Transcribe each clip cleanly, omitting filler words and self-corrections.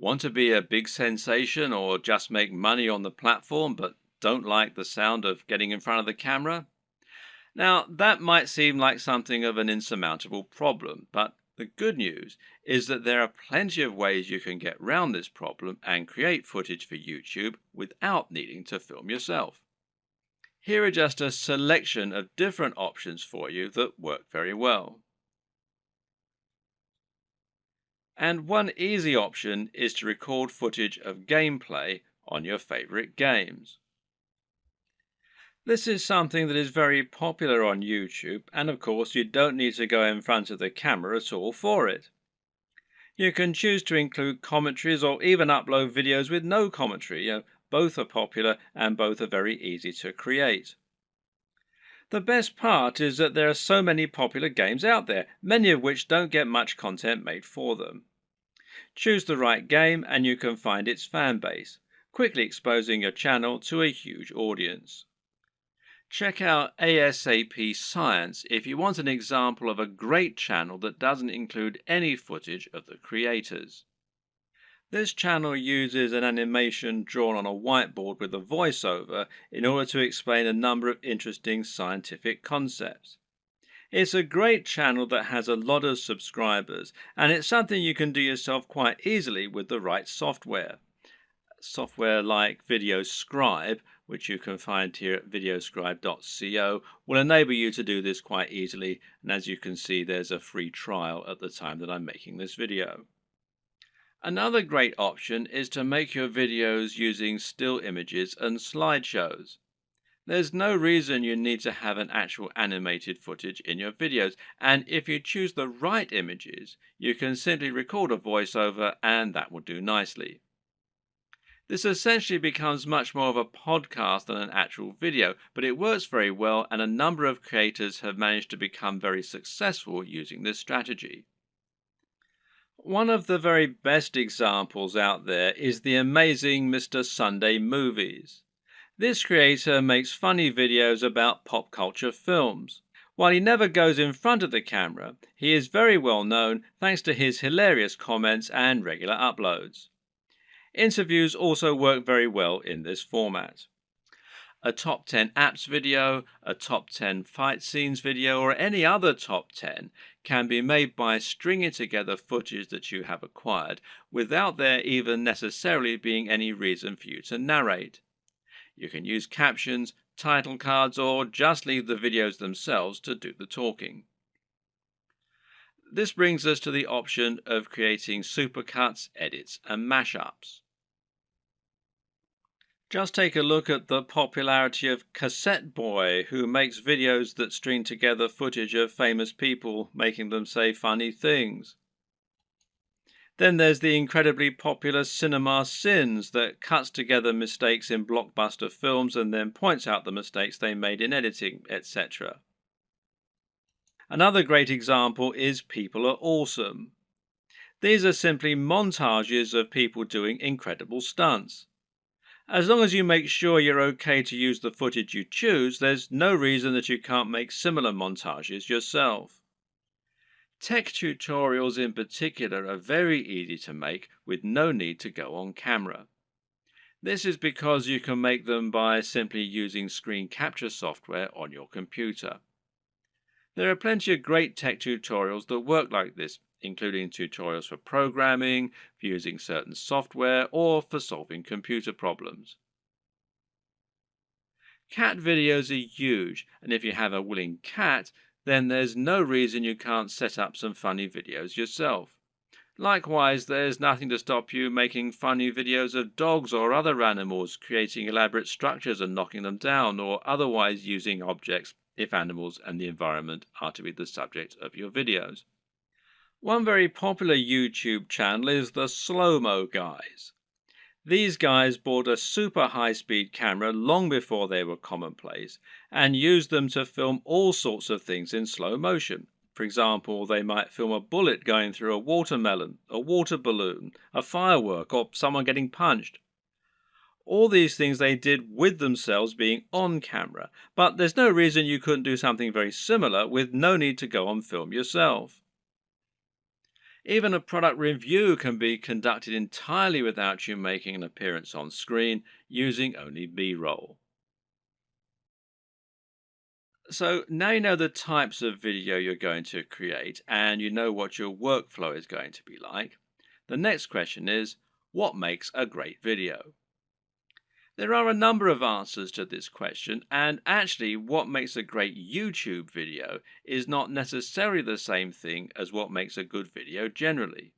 Want to be a big sensation or just make money on the platform but don't like the sound of getting in front of the camera? Now, that might seem like something of an insurmountable problem, but the good news is that there are plenty of ways you can get around this problem and create footage for YouTube without needing to film yourself. Here are just a selection of different options for you that work very well. And one easy option is to record footage of gameplay on your favorite games. This is something that is very popular on YouTube, and of course you don't need to go in front of the camera at all for it. You can choose to include commentaries or even upload videos with no commentary. Both are popular and both are very easy to create. The best part is that there are so many popular games out there, many of which don't get much content made for them. Choose the right game and you can find its fan base, quickly exposing your channel to a huge audience. Check out ASAP Science if you want an example of a great channel that doesn't include any footage of the creators. This channel uses an animation drawn on a whiteboard with a voiceover in order to explain a number of interesting scientific concepts. It's a great channel that has a lot of subscribers, and it's something you can do yourself quite easily with the right software. Software like VideoScribe, which you can find here at videoscribe.co, will enable you to do this quite easily, and as you can see there's a free trial at the time that I'm making this video. Another great option is to make your videos using still images and slideshows. There's no reason you need to have an actual animated footage in your videos, and if you choose the right images, you can simply record a voiceover and that will do nicely. This essentially becomes much more of a podcast than an actual video, but it works very well and a number of creators have managed to become very successful using this strategy. One of the very best examples out there is the amazing Mr. Sunday Movies. This creator makes funny videos about pop culture films. While he never goes in front of the camera, he is very well known thanks to his hilarious comments and regular uploads. Interviews also work very well in this format. A top 10 apps video, a top 10 fight scenes video, or any other top 10 can be made by stringing together footage that you have acquired without there even necessarily being any reason for you to narrate. You can use captions, title cards, or just leave the videos themselves to do the talking. This brings us to the option of creating supercuts, edits, and mashups. Just take a look at the popularity of Cassette Boy, who makes videos that string together footage of famous people making them say funny things. Then there's the incredibly popular Cinema Sins that cuts together mistakes in blockbuster films and then points out the mistakes they made in editing, etc. Another great example is People Are Awesome. These are simply montages of people doing incredible stunts. As long as you make sure you're okay to use the footage you choose, there's no reason that you can't make similar montages yourself. Tech tutorials in particular are very easy to make with no need to go on camera. This is because you can make them by simply using screen capture software on your computer. There are plenty of great tech tutorials that work like this, including tutorials for programming, for using certain software, or for solving computer problems. Cat videos are huge, and if you have a willing cat, then there's no reason you can't set up some funny videos yourself. Likewise, there's nothing to stop you making funny videos of dogs or other animals, creating elaborate structures and knocking them down, or otherwise using objects if animals and the environment are to be the subject of your videos. One very popular YouTube channel is the Slow-Mo Guys. These guys bought a super high-speed camera long before they were commonplace and used them to film all sorts of things in slow motion. For example, they might film a bullet going through a watermelon, a water balloon, a firework, or someone getting punched. All these things they did with themselves being on camera, but there's no reason you couldn't do something very similar with no need to go on film yourself. Even a product review can be conducted entirely without you making an appearance on screen using only B-roll. So now you know the types of video you're going to create and you know what your workflow is going to be like. The next question is, what makes a great video? There are a number of answers to this question, and actually, what makes a great YouTube video is not necessarily the same thing as what makes a good video generally.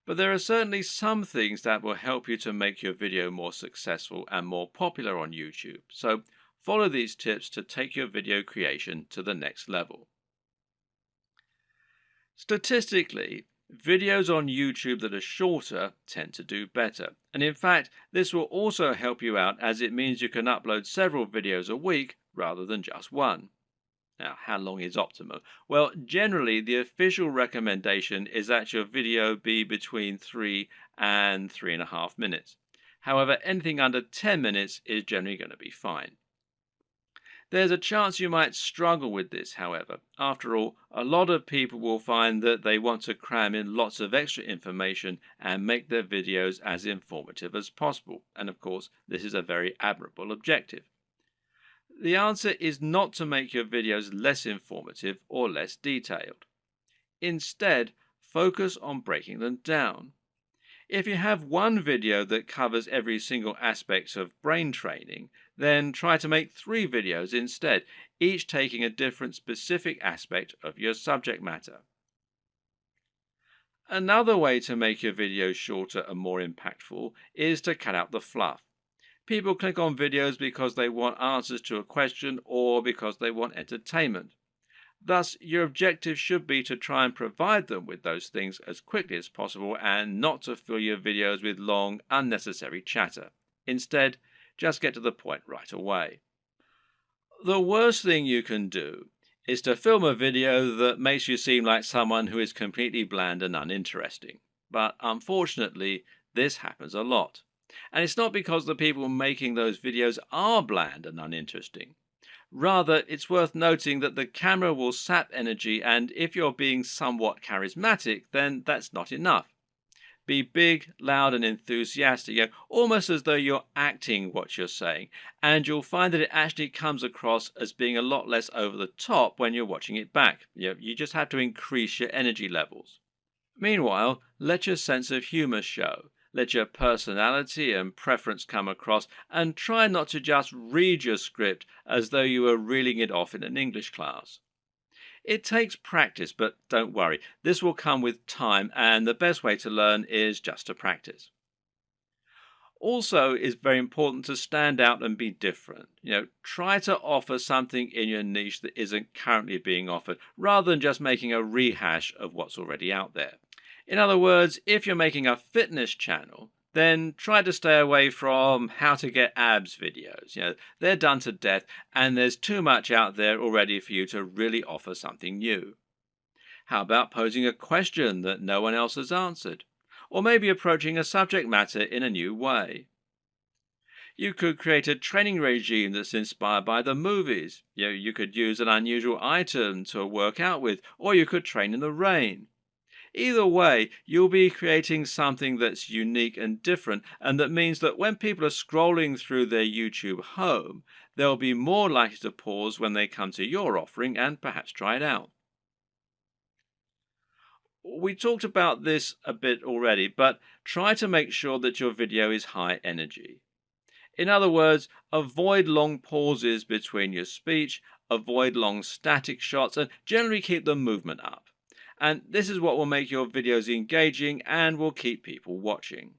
But there are certainly some things that will help you to make your video more successful and more popular on YouTube. So follow these tips to take your video creation to the next level. Statistically, videos on YouTube that are shorter tend to do better. And in fact, this will also help you out as it means you can upload several videos a week rather than just one. Now, how long is optimal? Well, generally, the official recommendation is that your video be between 3 and 3.5 minutes. However, anything under 10 minutes is generally going to be fine. There's a chance you might struggle with this, however. After all, a lot of people will find that they want to cram in lots of extra information and make their videos as informative as possible. And of course, this is a very admirable objective. The answer is not to make your videos less informative or less detailed. Instead, focus on breaking them down. If you have one video that covers every single aspect of brain training, then try to make 3 videos instead, each taking a different specific aspect of your subject matter. Another way to make your videos shorter and more impactful is to cut out the fluff. People click on videos because they want answers to a question or because they want entertainment. Thus, your objective should be to try and provide them with those things as quickly as possible and not to fill your videos with long, unnecessary chatter. Instead, just get to the point right away. The worst thing you can do is to film a video that makes you seem like someone who is completely bland and uninteresting. But unfortunately, this happens a lot. And it's not because the people making those videos are bland and uninteresting. Rather, it's worth noting that the camera will sap energy, and if you're being somewhat charismatic, then that's not enough. Be big, loud, and enthusiastic, almost as though you're acting what you're saying, and you'll find that it actually comes across as being a lot less over the top when you're watching it back. You just have to increase your energy levels. Meanwhile, let your sense of humor show. Let your personality and preference come across, and try not to just read your script as though you were reeling it off in an English class. It takes practice, but don't worry, this will come with time, and the best way to learn is just to practice. Also, it's very important to stand out and be different. Try to offer something in your niche that isn't currently being offered, rather than just making a rehash of what's already out there. In other words, if you're making a fitness channel, then try to stay away from how to get abs videos. They're done to death, and there's too much out there already for you to really offer something new. How about posing a question that no one else has answered? Or maybe approaching a subject matter in a new way. You could create a training regime that's inspired by the movies. You could use an unusual item to work out with, or you could train in the rain. Either way, you'll be creating something that's unique and different, and that means that when people are scrolling through their YouTube home, they'll be more likely to pause when they come to your offering and perhaps try it out. We talked about this a bit already, but try to make sure that your video is high energy. In other words, avoid long pauses between your speech, avoid long static shots, and generally keep the movement up. And this is what will make your videos engaging and will keep people watching.